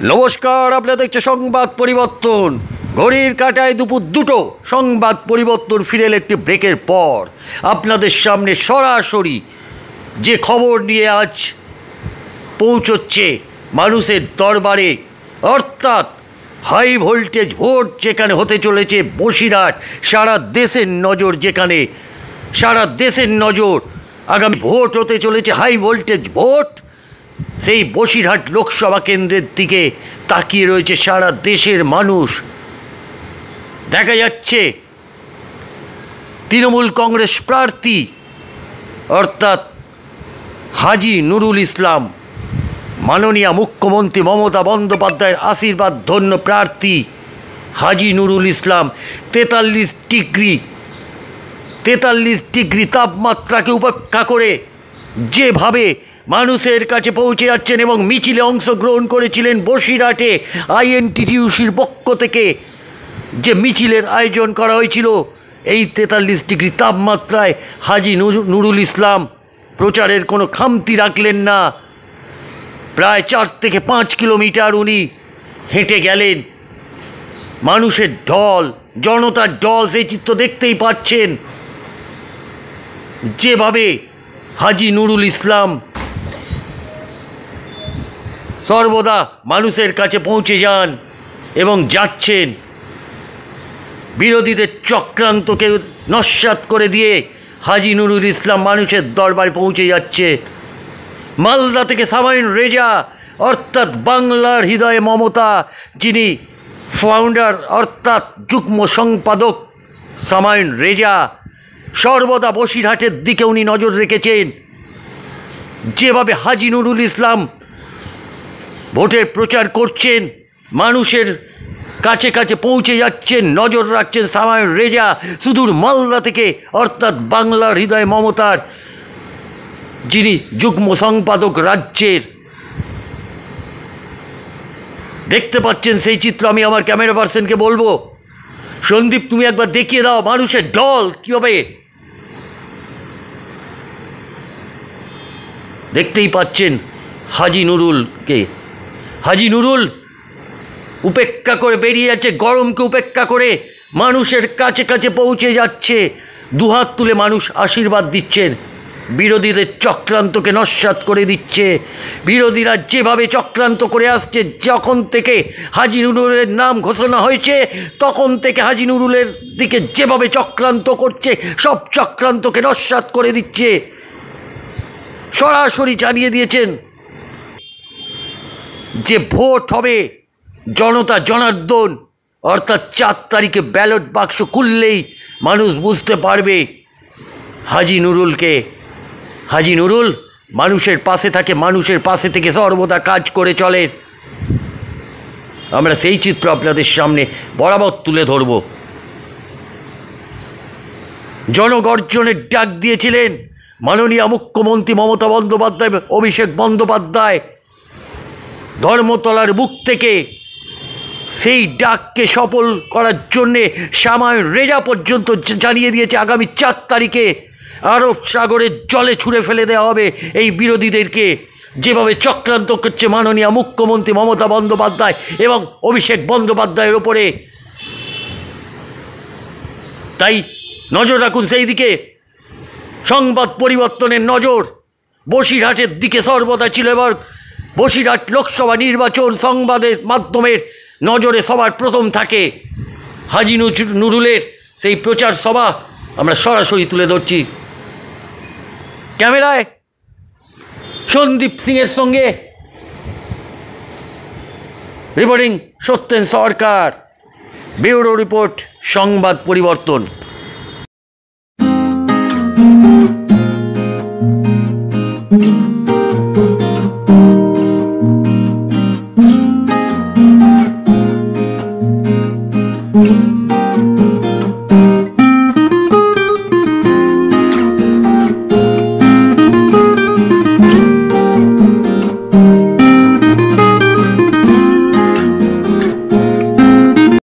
নমস্কার, আপনারা দেখছেন সংবাদ পরিবর্তন। ঘড়ির কাঁটায় দুপুর 2টো। সংবাদ পরিবর্তন ফিরে এল একটি ব্রেকের পর আপনাদের সামনে সরাসরি যে খবর নিয়ে আজ পৌঁছচ্ছে মানুষের দরবারে, অর্থাৎ হাই ভোল্টেজ ভোট যেখানে হতে চলেছে বসিরহাট। সারা দেশের নজর যেখানে, সারা দেশের নজর আগামী ভোট হতে চলেছে হাই ভোল্টেজ ভোট, সেই বসিরহাট লোকসভা কেন্দ্রের দিকে তাকিয়ে রয়েছে সারা দেশের মানুষ। দেখা যাচ্ছে তৃণমূল কংগ্রেস প্রার্থী অর্থাৎ হাজী নুরুল ইসলাম, মাননীয় মুখ্যমন্ত্রী মমতা বন্দ্যোপাধ্যায়ের আশীর্বাদ ধন্য প্রার্থী হাজী নুরুল ইসলাম 43 ডিগ্রি তাপমাত্রাকে উপেক্ষা করে যেভাবে মানুষের কাছে পৌঁছে যাচ্ছেন এবং মিছিলে অংশগ্রহণ করেছিলেন বসিরহাটে আইএনটিটিইউসির পক্ষ থেকে যে মিছিলের আয়োজন করা হয়েছিল, এই 43 ডিগ্রি তাপমাত্রায় হাজী নুরুল ইসলাম প্রচারের কোনো খামতি রাখলেন না। প্রায় 4 থেকে 5 কিলোমিটার উনি হেঁটে গেলেন। মানুষের ঢল, জনতার ঢল, সেই চিত্র দেখতেই পাচ্ছেন। যেভাবে হাজী নুরুল ইসলাম সর্বদা মানুষের কাছে পৌঁছে যান এবং যাচ্ছেন, বিরোধীদের চক্রান্তকে নস্যাৎ করে দিয়ে হাজী নুরুল ইসলাম মানুষের দরবারে পৌঁছে যাচ্ছে। মালদা থেকে সামাইন রেজা, অর্থাৎ বাংলার হৃদয়ে মমতা, যিনি ফাউন্ডার অর্থাৎ যুগ্ম সম্পাদক সামাইন রেজা, সর্বদা বসিরহাটের দিকে উনি নজর রেখেছেন। যেভাবে হাজী নুরুল ইসলাম ভোটের প্রচার করছেন, মানুষের কাছে কাছে পৌঁছে যাচ্ছেন, নজর রাখছেন সামাইন রেজা সুদূর মালদা থেকে, অর্থাৎ বাংলার হৃদয় মমতার যিনি যুগ্ম সম্পাদক রাজ্যের। দেখতে পাচ্ছেন সেই চিত্র। আমি আমার ক্যামেরা পার্সনকে বলবো, সন্দীপ তুমি একবার দেখিয়ে দাও মানুষের ঢল কীভাবে। দেখতেই পাচ্ছেন হাজী নুরুলকে। হাজী নুরুল উপেক্ষা করে বেরিয়ে যাচ্ছে, গরমকে উপেক্ষা করে মানুষের কাছে কাছে পৌঁছে যাচ্ছে। দুহাত তুলে মানুষ আশীর্বাদ দিচ্ছেন, বিরোধীদের চক্রান্তকে নস্যাৎ করে দিচ্ছে। বিরোধীরা যেভাবে চক্রান্ত করে আসছে, যখন থেকে হাজী নুরুলের নাম ঘোষণা হয়েছে তখন থেকে হাজী নুরুলের দিকে যেভাবে চক্রান্ত করছে, সব চক্রান্তকে নস্যাৎ করে দিচ্ছে। সরাসরি জানিয়ে দিয়েছেন যে ভোট হবে জনতা জনার্দন, অর্থাৎ 4 তারিখে ব্যালট বাক্স খুললেই মানুষ বুঝতে পারবে হাজী নুরুলকে। হাজী নুরুল মানুষের পাশে থাকে, মানুষের পাশে থেকে সর্বদা কাজ করে চলে। আমরা সেই চিত্র আপনাদের সামনে বরাবর তুলে ধরব। জনগর্জনের ডাক দিয়েছিলেন মাননীয় মুখ্যমন্ত্রী মমতা বন্দ্যোপাধ্যায়, অভিষেক বন্দ্যোপাধ্যায় ধর্মতলার বুক থেকে। সেই ডাককে সফল করার জন্যে সামাইন রেজা পর্যন্ত জানিয়ে দিয়েছে আগামী 4 তারিখে আরব সাগরের জলে ছুঁড়ে ফেলে দেওয়া হবে এই বিরোধীদেরকে। যেভাবে চক্রান্ত করছে মাননীয় মুখ্যমন্ত্রী মমতা বন্দ্যোপাধ্যায় এবং অভিষেক বন্দ্যোপাধ্যায়ের ওপরে, তাই নজর রাখুন সেই দিকে। সংবাদ পরিবর্তনের নজর বসিরহাটের দিকে সর্বদা ছিল। এবার বসিরহাট লোকসভা নির্বাচন সংবাদের মাধ্যমের নজরে সবার প্রথম থাকে হাজী নুরুলের সেই প্রচার সভা। আমরা সরাসরি তুলে ধরছি। ক্যামেরায় সন্দীপ সিংয়ের সঙ্গে রিপোর্টিং সত্যেন সরকার, ব্যুরো রিপোর্ট সংবাদ পরিবর্তন।